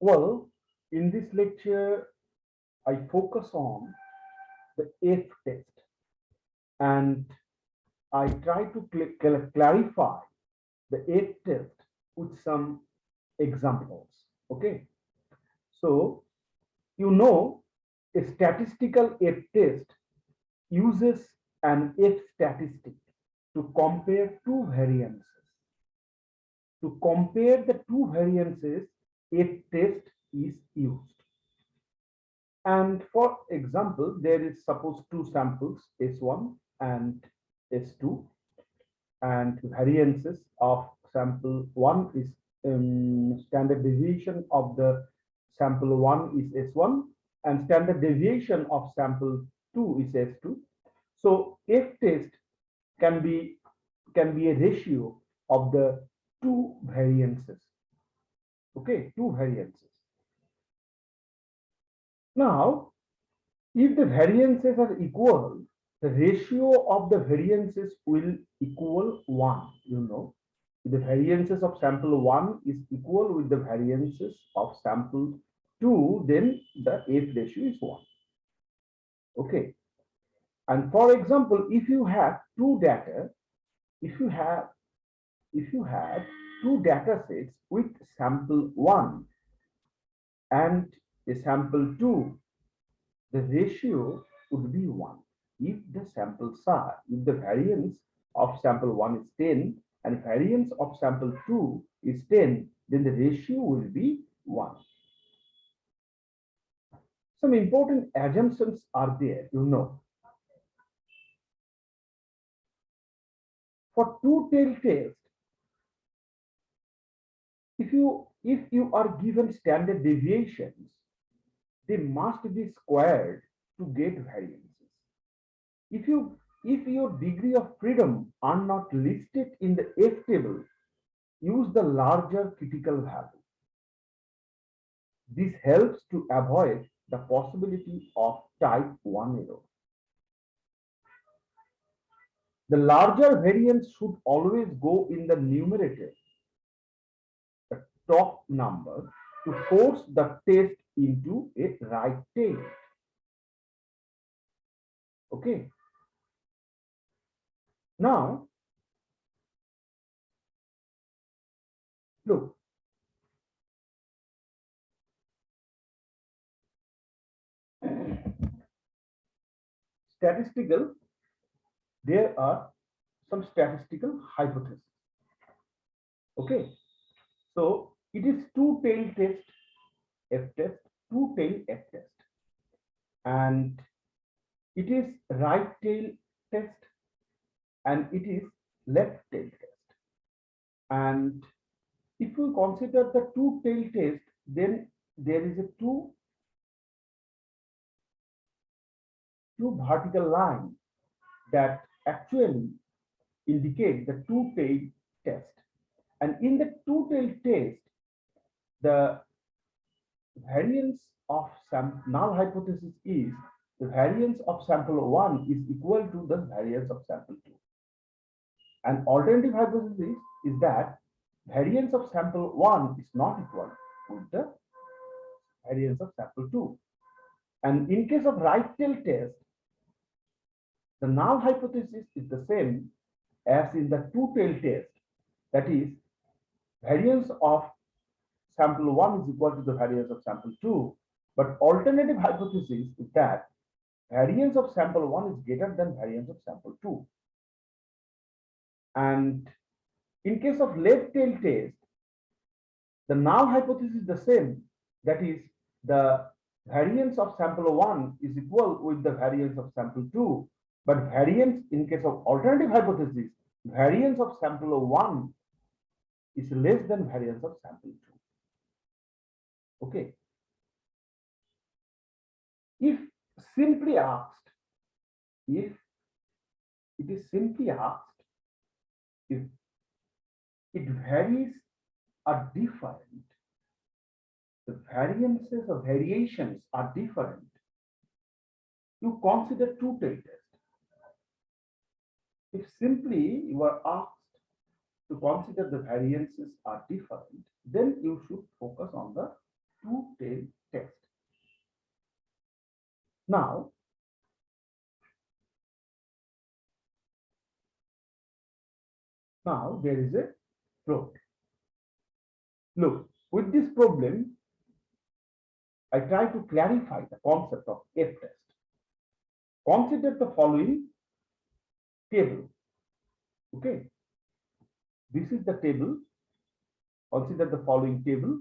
Well, in this lecture, I focus on the F test and I try to clarify the F test with some examples. Okay, so a statistical F test uses an F statistic to compare two variances. To compare the two variances, F test is used. And for example, there is suppose two samples S1 and S2, and variances of sample 1 is standard deviation of the sample 1 is S1 and standard deviation of sample 2 is S2. So F test can be a ratio of the two variances. Okay, two variances. Now, if the variances are equal, the ratio of the variances will equal 1, If the variances of sample 1 is equal with the variances of sample 2, then the F ratio is 1. Okay. And for example, if you have two data, if you have two data sets with sample 1 and a sample 2, the ratio would be 1. If the samples are, if the variance of sample 1 is 10 and variance of sample 2 is 10, then the ratio will be 1. Some important assumptions are there, For two-tailed test, if you are given standard deviations, they must be squared to get variances. If your degree of freedom are not listed in the F table, use the larger critical value. This helps to avoid the possibility of type 1 error. The larger variance should always go in the numerator, the top number, to force the test into a right tail. Okay. Now, look. Statistical, there are some statistical hypotheses. Okay. So it is two-tail test, F test, two-tail F test. And it is right tail test and it is left tail test. And if we consider the two-tail test, then there is a two vertical line that actually indicate the two-tail test. And in the two-tail test, the variance of null hypothesis is the variance of sample 1 is equal to the variance of sample 2. And alternative hypothesis is that variance of sample 1 is not equal with the variance of sample 2. And in case of right tail test, the null hypothesis is the same as in the two-tail test. That is, variance of sample 1 is equal to the variance of sample 2. But alternative hypothesis is that variance of sample 1 is greater than variance of sample 2. And in case of left tail test, the null hypothesis is the same. That is, the variance of sample 1 is equal with the variance of sample 2. But variance in case of alternative hypothesis, variance of sample 1 is less than variance of sample 2. Okay. If simply asked, if it is simply asked, if it varies are different, the variances or variations are different, you consider two-tail test. If simply you are asked to consider the variances are different, then you should focus on the two-tail test. Now, there is a problem. Look, with this problem, I try to clarify the concept of F-test. Consider the following table. Okay, this is the table. Consider the following table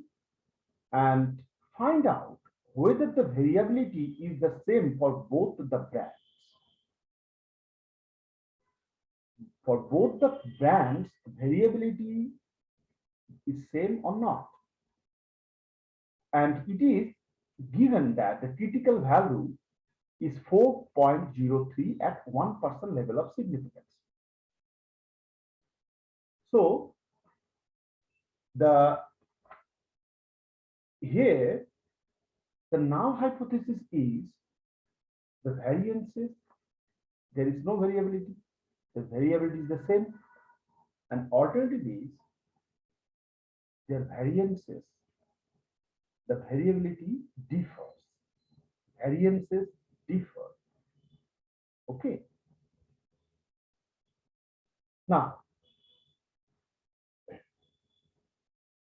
and find out whether the variability is the same for both the brands. For both the brands, variability is same or not. And it is given that the critical value is 4.03 at 1% level of significance. So here the null hypothesis is the variances, there is no variability, the variability is the same, and alternative is their variances, the variability differs, variances differ. Okay, now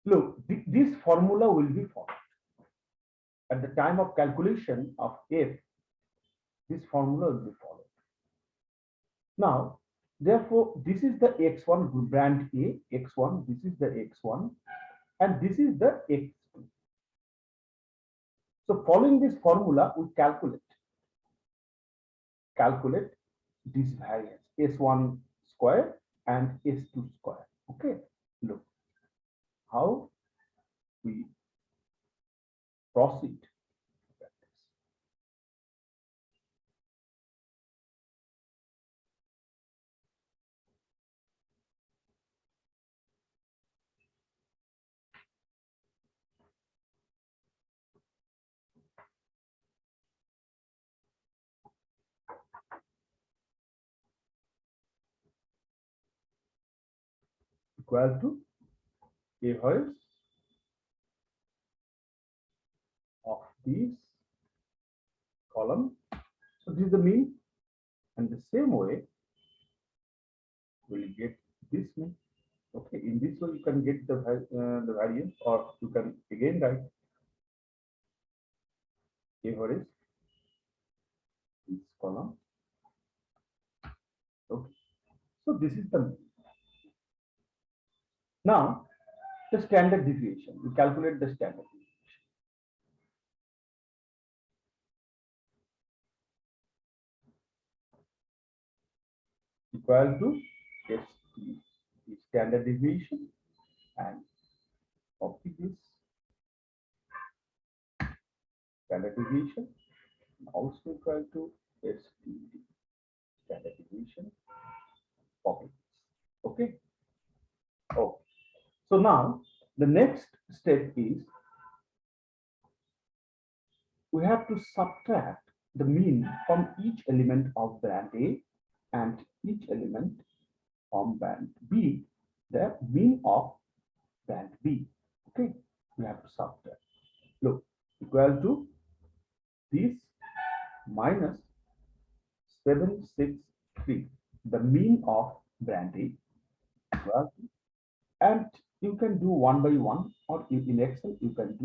look, this formula will be followed at the time of calculation of F. This formula will be followed. Now, therefore, this is the X1 brand A, X1, this is the X1, and this is the X2. So following this formula, we calculate this variance, S1 square and S2 square. Okay, look how we proceed. Equal to average of this column. So this is the mean, and the same way we'll get this mean. Okay, in this way you can get the variance, or you can again write average this column. Okay, so this is the mean. Now the standard deviation, we calculate the standard deviation. Equal to ST, the standard deviation, and copy this standard deviation, also equal to STD, standard deviation, copy this. Okay. Oh, so now the next step is we have to subtract the mean from each element of band A and each element from band B, the mean of band B. Okay, we have to subtract. Look, equal to this minus 763, the mean of band A, equal to, and you can do one by one, or in Excel you can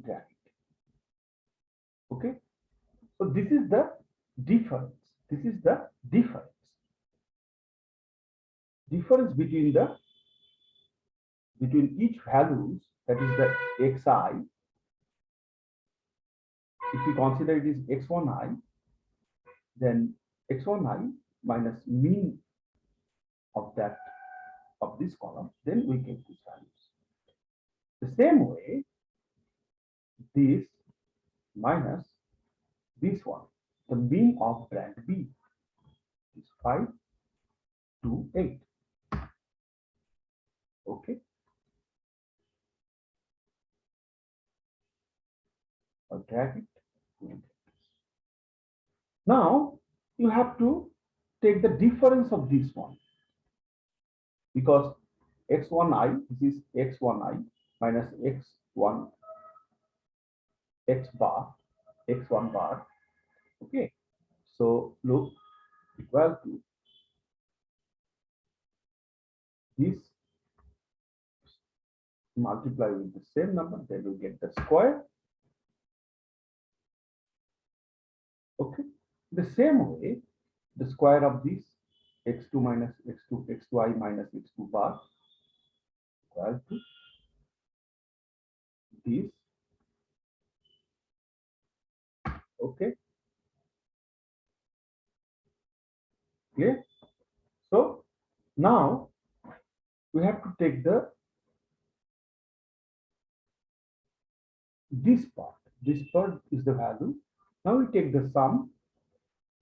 drag it. Okay, so this is the difference. This is the difference between each values, that is the xi. If you consider it is x1i, then x1i minus mean of this column, then we get these values. The same way, this minus this one, the mean of brand B is 528. Okay. I'll drag it. Now you have to take the difference of this one, because x1i, this is x1i minus x1 x bar, x1 bar. Okay, so look, equal to this multiply with the same number, then you get the square. Okay, the same way, the square of this x2 minus x2, x2I minus x2 bar equal to this. Okay, clear? So now we have to take the this part. This part is the value. Now we take the sum,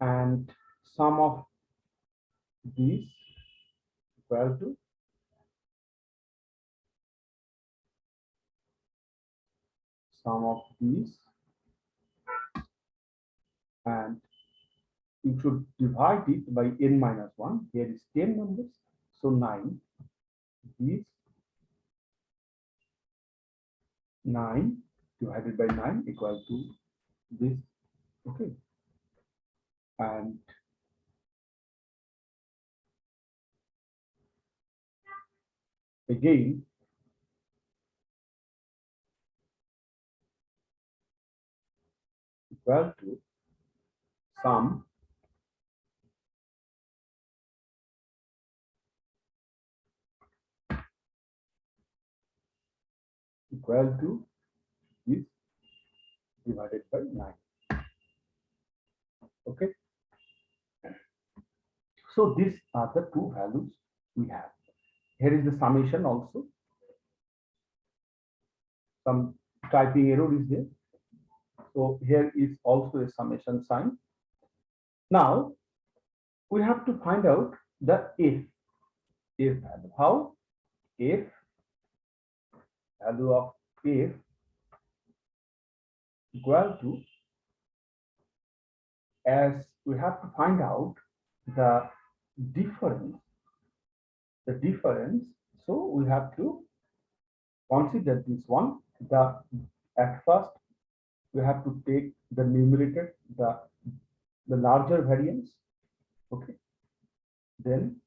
and sum of these equal to sum of these, and you should divide it by n minus 1. Here is 10 numbers, so 9. These 9 divided by 9 equal to this. Okay, and again equal to sum equal to this divided by 9. Okay, so these are the two values we have. Here is the summation also. Some typing error is there. So here is also a summation sign. Now we have to find out the if value. How? If value of if equal to, as we have to find out the difference, so we have to consider this one. At first we have to take the numerator, the larger variance. Okay, then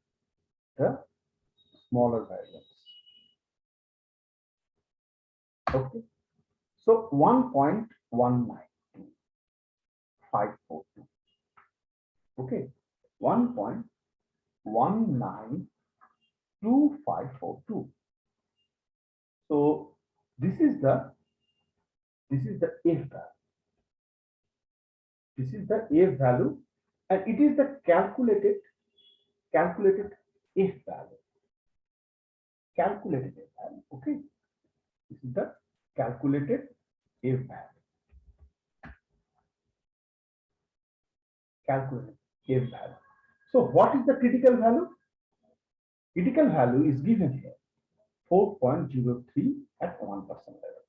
the smaller variance. Okay, so 1.192542. Okay, 1.192542. So this is the if value. This is the if value, and it is the calculated if value. Calculated if value. Okay, this is the calculated if value. Calculated if value. So what is the critical value? Critical value is given here, 4.03 at 1% level.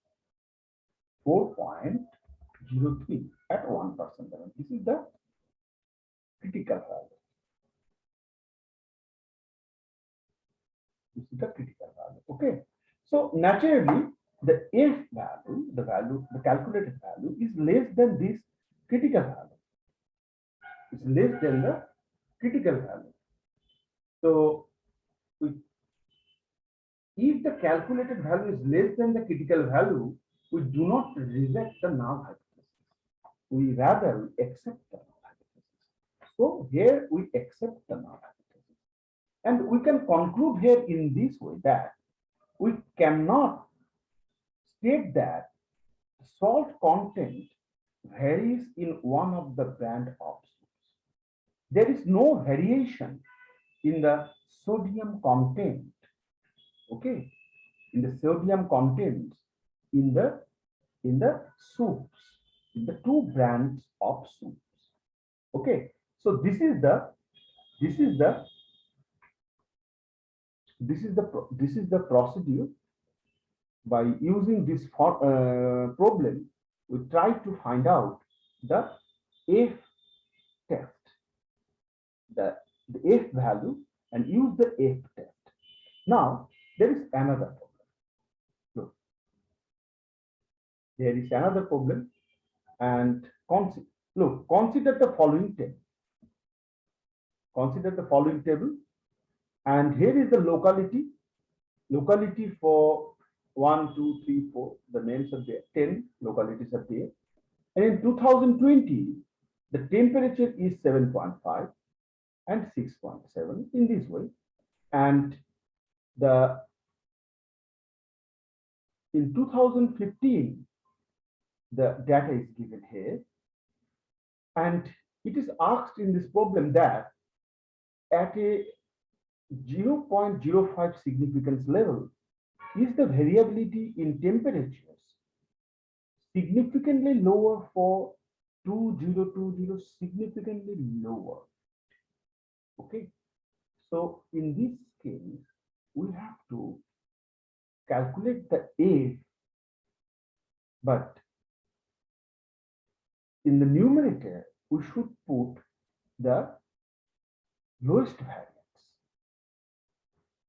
4.03 at 1% level. This is the critical value. This is the critical value. Okay. So naturally, the if value, the calculated value is less than this critical value. It's less than the critical value. So if the calculated value is less than the critical value, we do not reject the null hypothesis. We rather accept the null hypothesis. So here we accept the null hypothesis. And we can conclude here in this way that we cannot state that salt content varies in one of the brand of soups. There is no variation in the sodium content. Okay, in the sodium content in the soups, in the two brands of soups. Okay, so this is the procedure. By using this problem, we try to find out the if test, the if value, and use the if test. Now there is another problem. Look, there is another problem. And consider the following table. Consider the following table. And here is the locality. Locality for 1, 2, 3, 4. The names are there. 10 localities are there. And in 2020, the temperature is 7.5 and 6.7 in this way. And in 2015, the data is given here. And it is asked in this problem that at a 0.05 significance level, is the variability in temperatures significantly lower for 2020, significantly lower. Okay. So in this case, we have to calculate the F, but in the numerator, we should put the lowest variance.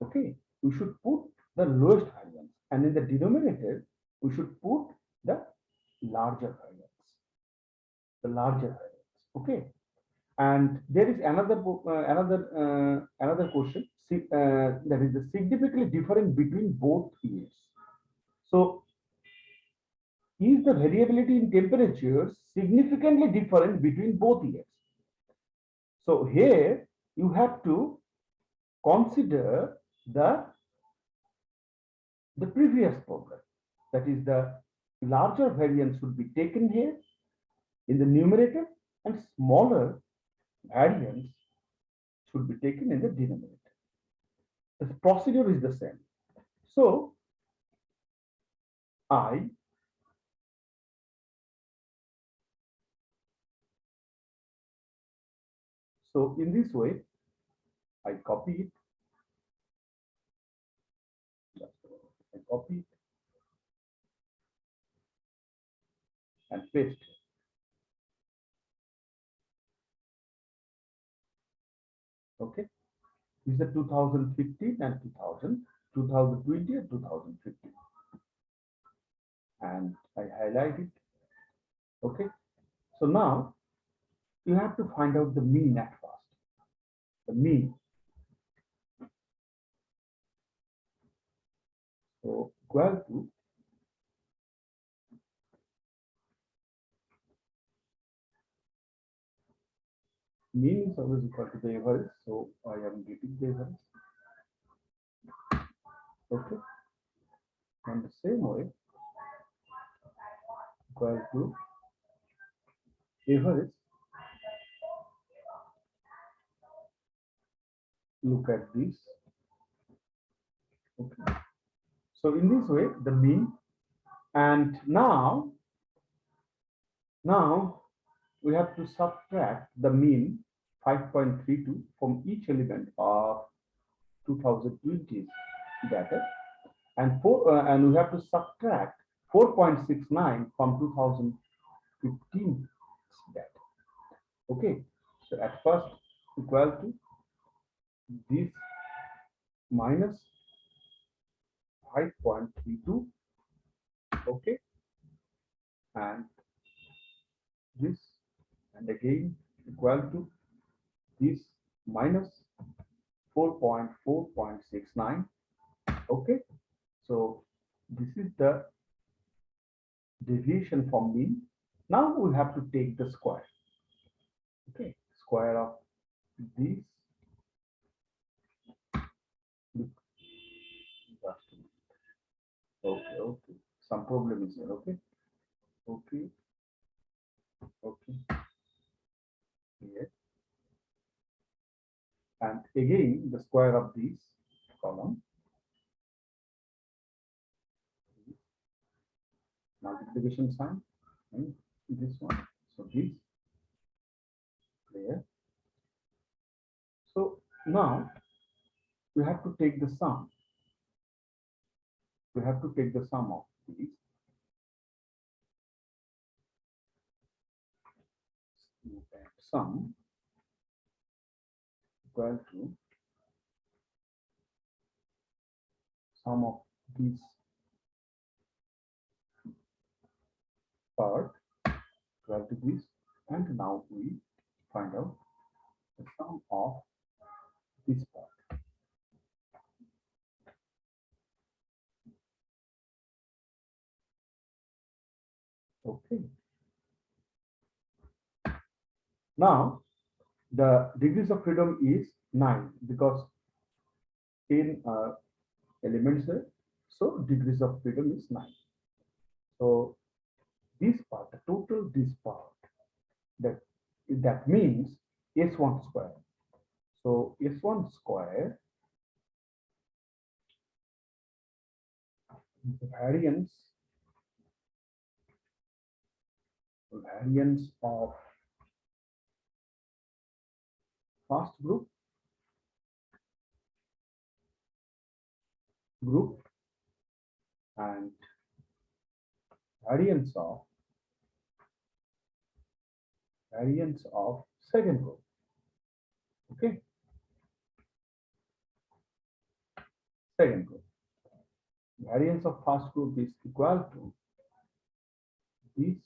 Okay, we should put the lowest variance, and in the denominator, we should put the larger variance. The larger variance. Okay, and there is another question that is the significantly different between both years. So, is the variability in temperatures significantly different between both years? So here you have to consider the previous problem. That is, the larger variance should be taken here in the numerator and smaller variance should be taken in the denominator. The procedure is the same. So in this way, I copy it. I copy it and paste it. Okay, this is the 2015 and 2020 and 2015, and I highlight it. Okay, so now you have to find out the mean at first. The mean. So equal to mean is always equal to the average. So I am getting the average. Okay. And the same way, equal to average. Look at this. Okay. So in this way, the mean, and now we have to subtract the mean 5.32 from each element of 2020 data, and we have to subtract 4.69 from 2015 data. Okay, so at first equal to this minus 5.32. Okay, and this, and again equal to this minus 4.69. Okay, so this is the deviation from mean. Now we have to take the square. Okay, square of this. Okay, some problem is there. Okay, here, and again the square of this column, multiplication sign, and this one. So this clear. So now we have to take the sum. We have to take the sum of these. Sum equal to sum of these part 12 degrees. And now we find out the sum of this part. Okay. Now the degrees of freedom is 9 because 10 elements there. So degrees of freedom is 9. So this part, the total this part, that means S1 square. So S1 square, the variance of first group and variance of second group. Okay, second group. Variance of first group is equal to this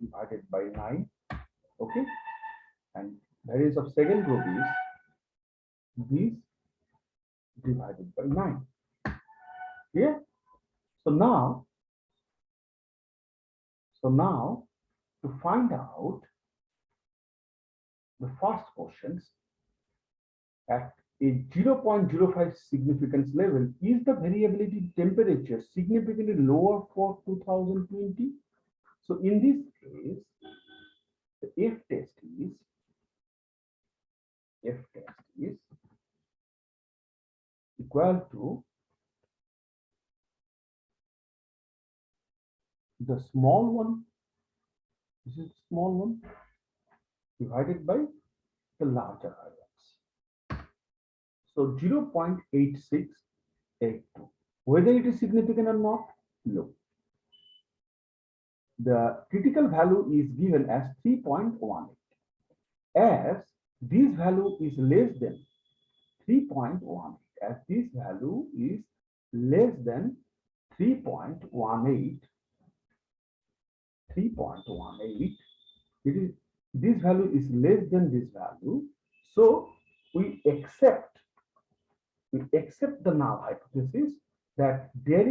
divided by 9. Okay, and variance of second group is this divided by 9. Yeah. So now to find out the first questions at a 0.05 significance level, is the variability temperature significantly lower for 2020? So in this case, the F test is equal to the small one, this is small one, divided by the larger variance. So 0.8682. Whether it is significant or not, no. The critical value is given as 3.18. As this value is less than 3.18, as this value is less than 3.18, this value is less than this value, so we accept the null hypothesis that that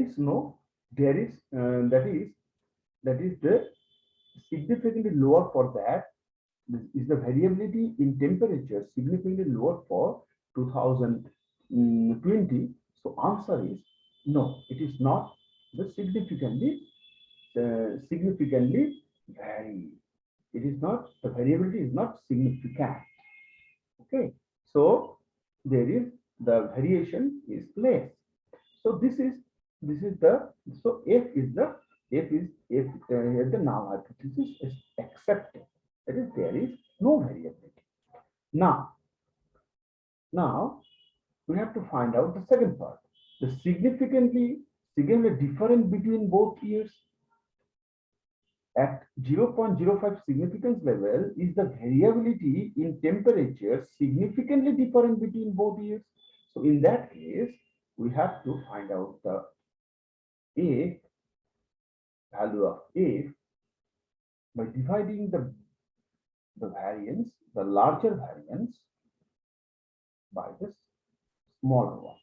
is the significantly lower for that, is the variability in temperature significantly lower for 2020. So answer is no, it is not the significantly vary. It is not, the variability is not significant. Okay, so there is, the variation is less. So this is the, so F is the null hypothesis is accepted. That is, there is no variability. Now we have to find out the second part, the significantly different between both years. At 0.05 significance level, is the variability in temperature significantly different between both years? So in that case, we have to find out the A, value of A, by dividing the variance, the larger variance, by this smaller one.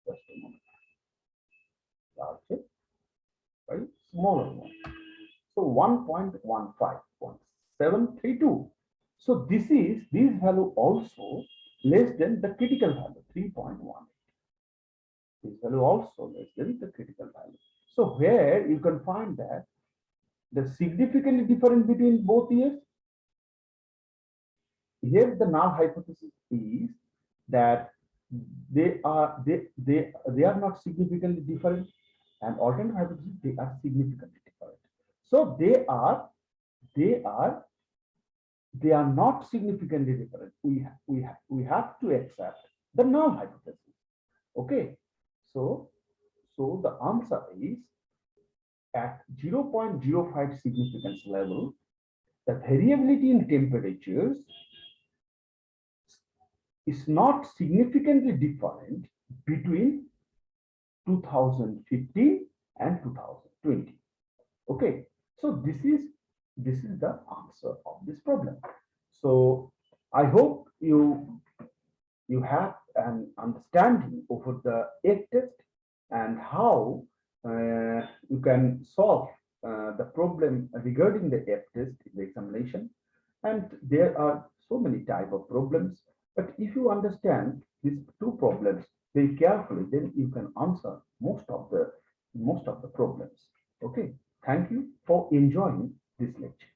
Just a moment. Larger by smaller one. So 1.15.732. So this value also less than the critical value, 3.18. This value also less than the critical value. So where you can find that the significantly different between both years. Here the null hypothesis is that they are not significantly different, and alternate hypothesis, they are significantly different. So they are not significantly different. We have to accept the null hypothesis. Okay, so the answer is at 0.05 significance level, the variability in temperatures is not significantly different between 2015 and 2020. Okay, So this is the answer of this problem. So I hope you have an understanding over the F test and how you can solve the problem regarding the F test in the examination. And there are so many type of problems, but if you understand these two problems very carefully, then you can answer most of the problems. Okay, thank you for enjoying this lecture.